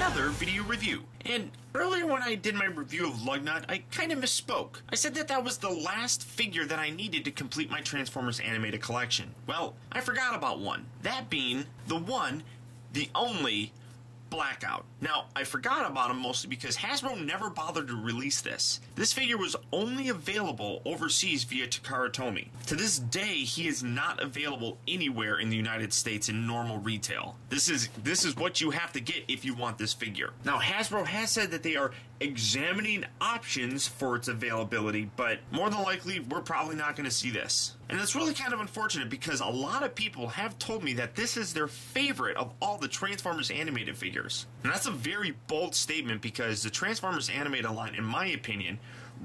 another video review. And earlier when I did my review of Lugnut, I kind of misspoke. I said that that was the last figure that I needed to complete my Transformers animated collection. Well, I forgot about one. That being the one, the only, Blackout. Now, I forgot about him mostly because Hasbro never bothered to release this. This figure was only available overseas via Takara Tomy. To this day, he is not available anywhere in the United States in normal retail. This is what you have to get if you want this figure. Now, Hasbro has said that they are examining options for its availability, but more than likely, we're probably not going to see this. And it's really kind of unfortunate because a lot of people have told me that this is their favorite of all the Transformers animated figures. And that's a very bold statement because the Transformers animated line, in my opinion,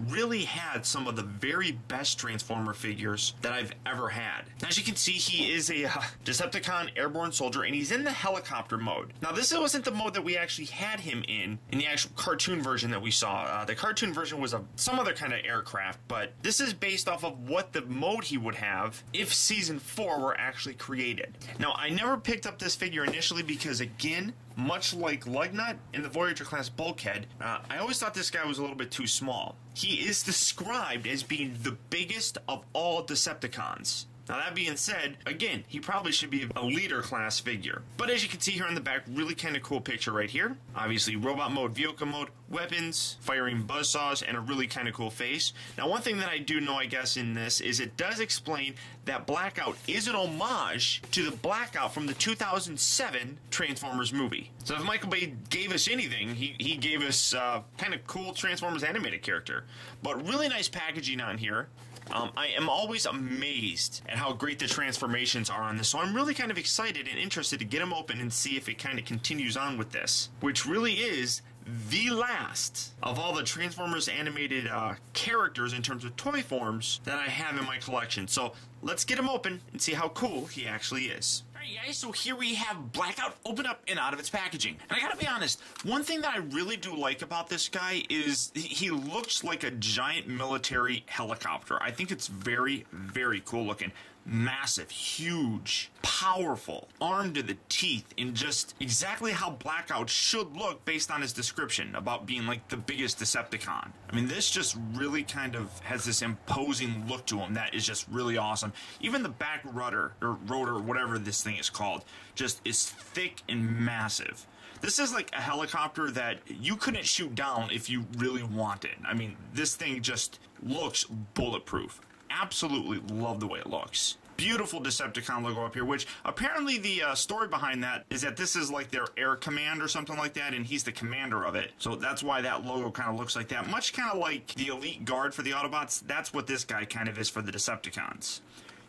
really had some of the very best Transformer figures that I've ever had. As you can see, he is a Decepticon airborne soldier, and he's in the helicopter mode. Now, this wasn't the mode that we actually had him in the actual cartoon version that we saw. The cartoon version was some other kind of aircraft, but this is based off of what the mode he would have if Season 4 were actually created. Now, I never picked up this figure initially because, again, much like Lugnut in the Voyager class bulkhead, I always thought this guy was a little bit too small. He is described as being the biggest of all Decepticons. Now, that being said, again, he probably should be a leader class figure. But as you can see here on the back, really kind of cool picture right here. Obviously, robot mode, vehicle mode, weapons, firing buzzsaws, and a really kind of cool face. Now, one thing that I do know, I guess, in this is it does explain that Blackout is an homage to the Blackout from the 2007 Transformers movie. So if Michael Bay gave us anything, he gave us kind of cool Transformers animated character. But really nice packaging on here. I am always amazed at how great the transformations are on this, so I'm really kind of excited and interested to get them open and see if it kind of continues on with this, which really is the last of all the Transformers animated characters in terms of toy forms that I have in my collection. So let's get him open and see how cool he actually is. Alright guys, so here we have Blackout open up and out of its packaging. And I gotta be honest, one thing that I really do like about this guy is he looks like a giant military helicopter. I think it's very, very cool looking. Massive, huge, powerful, armed to the teeth, and just exactly how Blackout should look based on his description about being like the biggest Decepticon. I mean, this just really kind of has this imposing look to him that is just really awesome. Even the back rudder, or rotor, whatever this thing is called, just is thick and massive. This is like a helicopter that you couldn't shoot down if you really wanted. I mean, this thing just looks bulletproof. Absolutely love the way it looks. Beautiful Decepticon logo up here, which apparently the story behind that is that this is like their air command or something like that, and he's the commander of it. So that's why that logo kind of looks like that. Much kind of like the Elite Guard for the Autobots, that's what this guy kind of is for the Decepticons.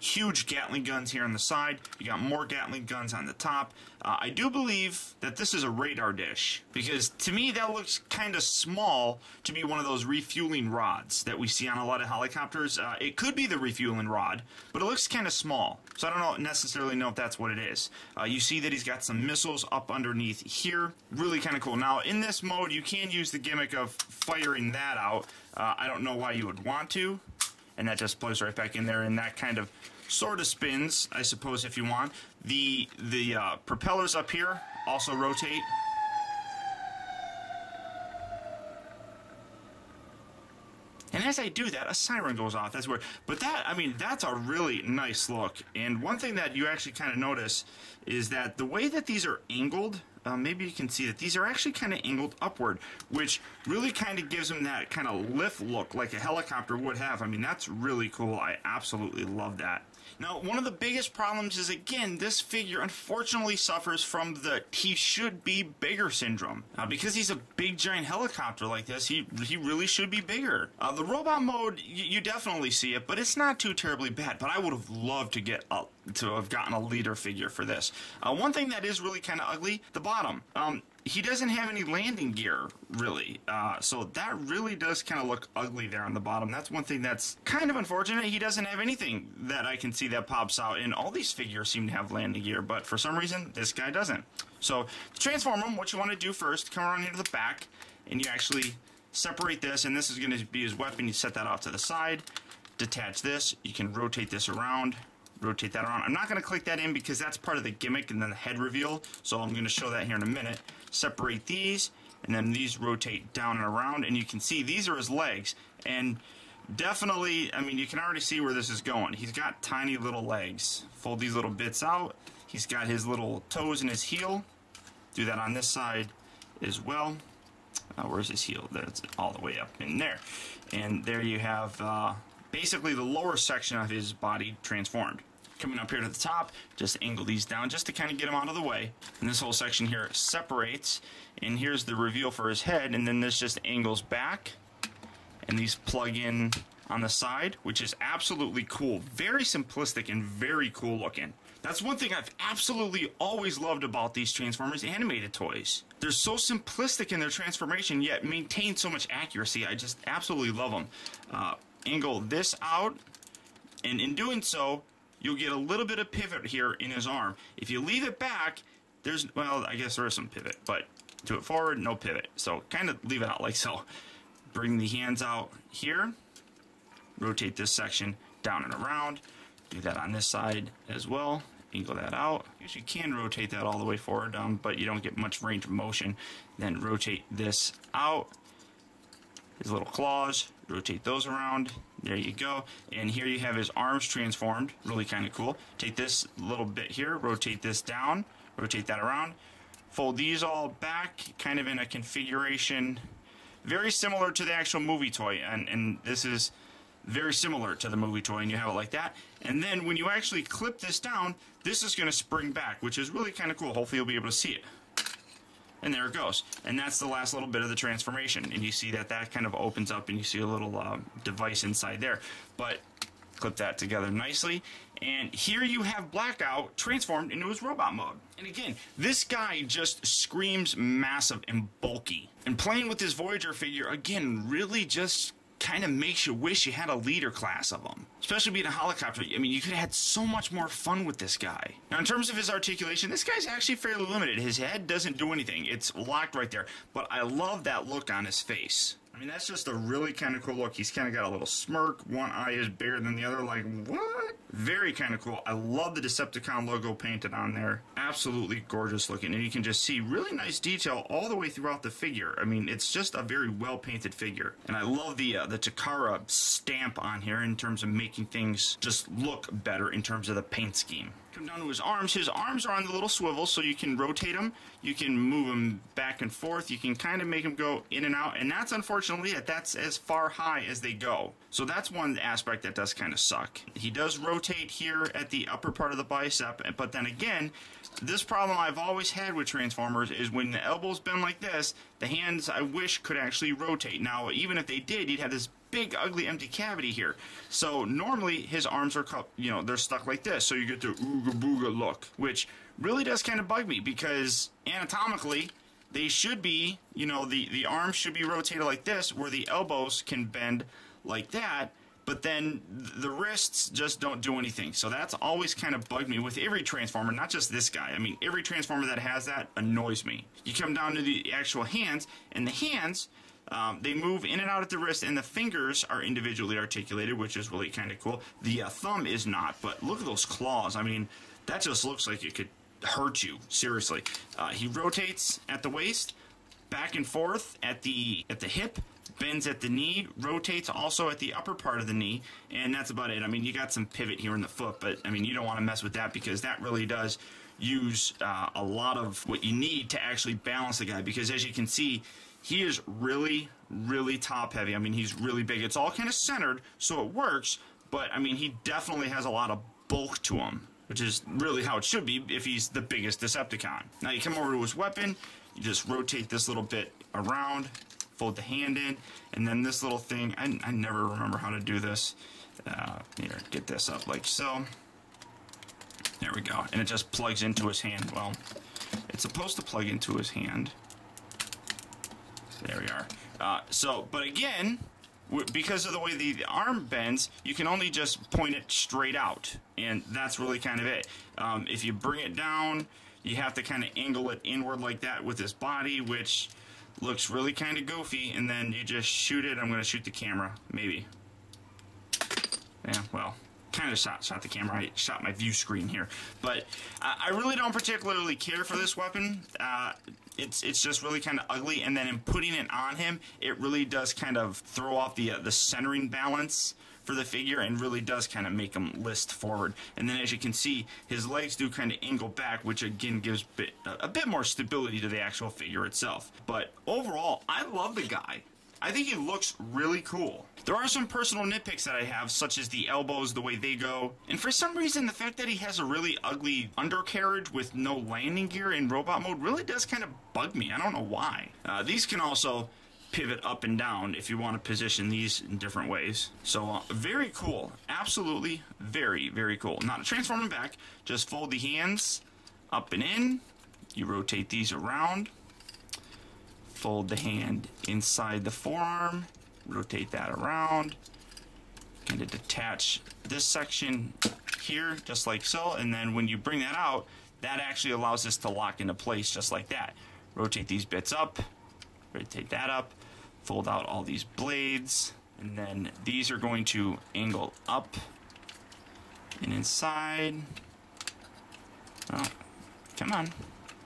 Huge Gatling guns here on the side. You got more Gatling guns on the top. I do believe that this is a radar dish, because to me that looks kind of small to be one of those refueling rods that we see on a lot of helicopters. It could be the refueling rod, but it looks kind of small. So I don't necessarily know if that's what it is. You see that he's got some missiles up underneath here. Really kind of cool. Now in this mode you can use the gimmick of firing that out. I don't know why you would want to. And that just blows right back in there, and that kind of sort of spins, I suppose, if you want. The propellers up here also rotate. And as I do that, a siren goes off. That's weird. But that, I mean, that's a really nice look. And one thing that you actually kind of notice is that the way that these are angled, maybe you can see that these are actually kind of angled upward, which really kind of gives them that kind of lift look like a helicopter would have. I mean, that's really cool. I absolutely love that. Now, one of the biggest problems is, again, this figure unfortunately suffers from the he should be bigger syndrome. Because he's a big giant helicopter like this, he really should be bigger. The robot mode, you definitely see it, but it's not too terribly bad. But I would have loved to have gotten a leader figure for this. One thing that is really kind of ugly, the bottom. He doesn't have any landing gear, really. So that really does kind of look ugly there on the bottom. That's one thing that's kind of unfortunate. He doesn't have anything that I can see that pops out. And all these figures seem to have landing gear, but for some reason, this guy doesn't. So to transform him, what you want to do first, come around here to the back, and you actually separate this, and this is going to be his weapon. You set that off to the side, detach this. You can rotate this around. rotate that around. I'm not going to click that in because that's part of the gimmick and then the head reveal, so I'm going to show that here in a minute. Separate these, and then these rotate down and around, and you can see these are his legs, and definitely, I mean, you can already see where this is going. He's got tiny little legs. Fold these little bits out. He's got his little toes and his heel. Do that on this side as well. Where's his heel? That's all the way up in there. And there you have basically the lower section of his body transformed. Coming up here to the top, just angle these down just to kind of get him out of the way. And this whole section here separates, and here's the reveal for his head, and then this just angles back, and these plug in on the side, which is absolutely cool. Very simplistic and very cool looking. That's one thing I've absolutely always loved about these Transformers animated toys. They're so simplistic in their transformation, yet maintain so much accuracy. I just absolutely love them. Angle this out, and in doing so, you'll get a little bit of pivot here in his arm. If you leave it back, there's, well, I guess there is some pivot, but do it forward, no pivot. So kind of leave it out like so. Bring the hands out here, rotate this section down and around. Do that on this side as well. Angle that out. You can rotate that all the way forward, but you don't get much range of motion. Then rotate this out. His little claws, rotate those around. There you go. And here you have his arms transformed. Really kind of cool. Take this little bit here, rotate this down, rotate that around. Fold these all back, kind of in a configuration very similar to the actual movie toy. And this is very similar to the movie toy, and you have it like that. And then when you actually clip this down, this is going to spring back, which is really kind of cool. Hopefully you'll be able to see it. And there it goes. And that's the last little bit of the transformation. And you see that that kind of opens up, and you see a little device inside there. But clip that together nicely. And here you have Blackout transformed into his robot mode. And again, this guy just screams massive and bulky. And playing with this Voyager figure, again, really just kind of makes you wish you had a leader class of them. Especially being a helicopter. I mean, you could have had so much more fun with this guy. Now, in terms of his articulation, this guy's actually fairly limited. His head doesn't do anything. It's locked right there. But I love that look on his face. I mean, that's just a really kind of cool look. He's kind of got a little smirk. One eye is bigger than the other. Like, what? Very kind of cool. I love the Decepticon logo painted on there. Absolutely gorgeous looking. And you can just see really nice detail all the way throughout the figure. I mean, it's just a very well-painted figure. And I love the Takara stamp on here in terms of making things just look better in terms of the paint scheme. Come down to his arms. His arms are on the little swivel, so you can rotate them. You can move them back and forth. You can kind of make them go in and out. And that's unfortunately it. That's as far high as they go. So that's one aspect that does kind of suck. He does rotate here at the upper part of the bicep, but then again, this problem I've always had with Transformers is when the elbows bend like this, the hands I wish could actually rotate. Now, even if they did, you'd have this big, ugly, empty cavity here. So normally his arms are, you know, they're stuck like this, so you get the ooga booga look, which really does kind of bug me because anatomically they should be, you know, the arms should be rotated like this, where the elbows can bend like that. But then the wrists just don't do anything. So that's always kind of bugged me with every Transformer, not just this guy. I mean, every Transformer that has that annoys me. You come down to the actual hands, and the hands, they move in and out at the wrist, and the fingers are individually articulated, which is really kind of cool. The thumb is not, but look at those claws. I mean, that just looks like it could hurt you, seriously. He rotates at the waist, back and forth at the hip, bends at the knee, rotates also at the upper part of the knee, and that's about it. I mean, you got some pivot here in the foot, but I mean, you don't want to mess with that because that really does use a lot of what you need to actually balance the guy, because as you can see, he is really, really top heavy. I mean, he's really big. It's all kind of centered, so it works, but I mean, he definitely has a lot of bulk to him, which is really how it should be if he's the biggest Decepticon. Now you come over to his weapon, you just rotate this little bit around, fold the hand in, and then this little thing, I never remember how to do this. Here, get this up like so. There we go. And it just plugs into his hand. Well, it's supposed to plug into his hand. There we are. But again, because of the way the arm bends, you can only just point it straight out. And that's really kind of it. If you bring it down, you have to kind of angle it inward like that with his body, which looks really kind of goofy, and then you just shoot it. I'm going to shoot the camera, maybe. Yeah, well, kind of shot the camera. I shot my view screen here. But I really don't particularly care for this weapon. It's just really kind of ugly, and then in putting it on him, it really does kind of throw off the centering balance for the figure, and really does kind of make him list forward. And then as you can see, his legs do kind of angle back, which again gives a bit more stability to the actual figure itself. But overall, I love the guy. I think he looks really cool. There are some personal nitpicks that I have, such as the elbows, the way they go, and for some reason the fact that he has a really ugly undercarriage with no landing gear in robot mode really does kind of bug me. I don't know why. These can also pivot up and down if you want to position these in different ways. So very cool. Absolutely very, very cool. Not transforming back, just fold the hands up and in. You rotate these around. Fold the hand inside the forearm, rotate that around, kind of detach this section here just like so, and then when you bring that out, that actually allows this to lock into place just like that. Rotate these bits up, rotate that up, fold out all these blades, and then these are going to angle up and inside. Oh, come on,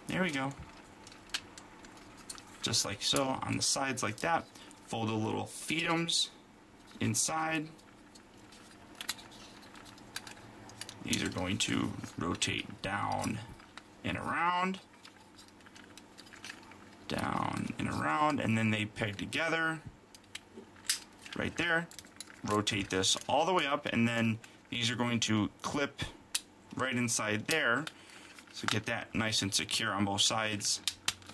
there we go. Just like so, on the sides like that. Fold the little feetums inside. These are going to rotate down and around. Down and around, and then they peg together right there. Rotate this all the way up, and then these are going to clip right inside there. So get that nice and secure on both sides.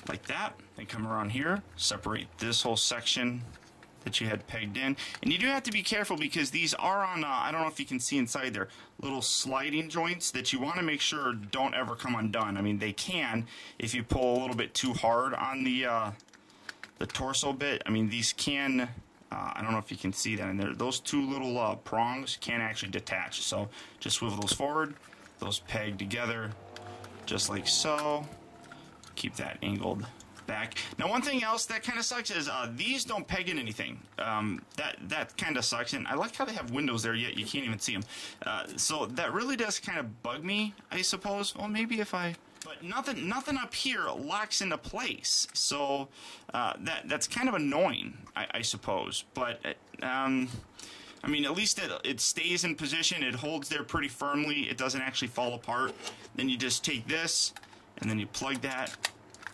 Like that. Then come around here, separate this whole section that you had pegged in. And you do have to be careful because these are on, I don't know if you can see inside there, little sliding joints that you want to make sure don't ever come undone. I mean, they can if you pull a little bit too hard on the torso bit. I mean, these can, I don't know if you can see that in there. Those two little prongs can actually detach. So just swivel those forward, those peg together just like so. Keep that angled back. Now, one thing else that kind of sucks is these don't peg in anything. That kind of sucks, and I like how they have windows there, yet you can't even see them. So that really does kind of bug me, I suppose. Well, maybe if I... But nothing up here locks into place, so that's kind of annoying, I suppose. But I mean, at least it stays in position. It holds there pretty firmly. It doesn't actually fall apart. Then you just take this, and then you plug that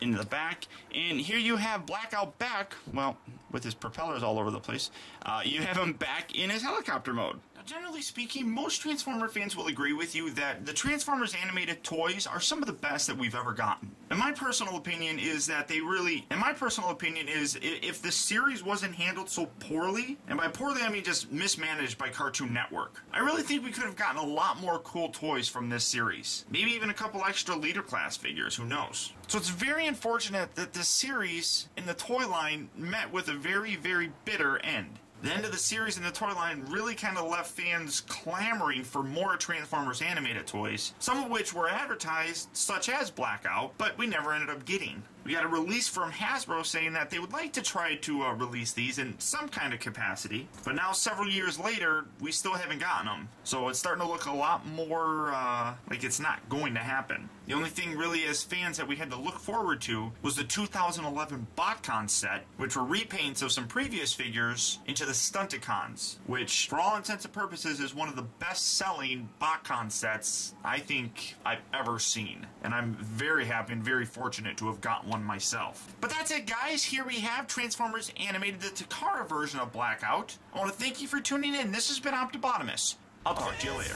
into the back, and here you have Blackout back, well, with his propellers all over the place. You have him back in his helicopter mode. Now, generally speaking, most Transformer fans will agree with you that the Transformers animated toys are some of the best that we've ever gotten. And my personal opinion is that if the series wasn't handled so poorly, and by poorly I mean just mismanaged by Cartoon Network, I really think we could have gotten a lot more cool toys from this series. Maybe even a couple extra leader class figures, who knows. So it's very unfortunate that this series in the toy line met with a very, very bitter end. The end of the series in the toy line really kind of left fans clamoring for more Transformers animated toys, some of which were advertised, such as Blackout, but we never ended up getting. We got a release from Hasbro saying that they would like to try to release these in some kind of capacity, but now several years later, we still haven't gotten them. So it's starting to look a lot more like it's not going to happen. The only thing really as fans that we had to look forward to was the 2011 BotCon set, which were repaints of some previous figures into the Stunticons, which for all intents and purposes is one of the best-selling BotCon sets I think I've ever seen. And I'm very happy and very fortunate to have gotten one myself. But that's it, guys. Here we have Transformers Animated, the Takara version of Blackout. I want to thank you for tuning in. This has been Optibotimus. I'll talk to you later.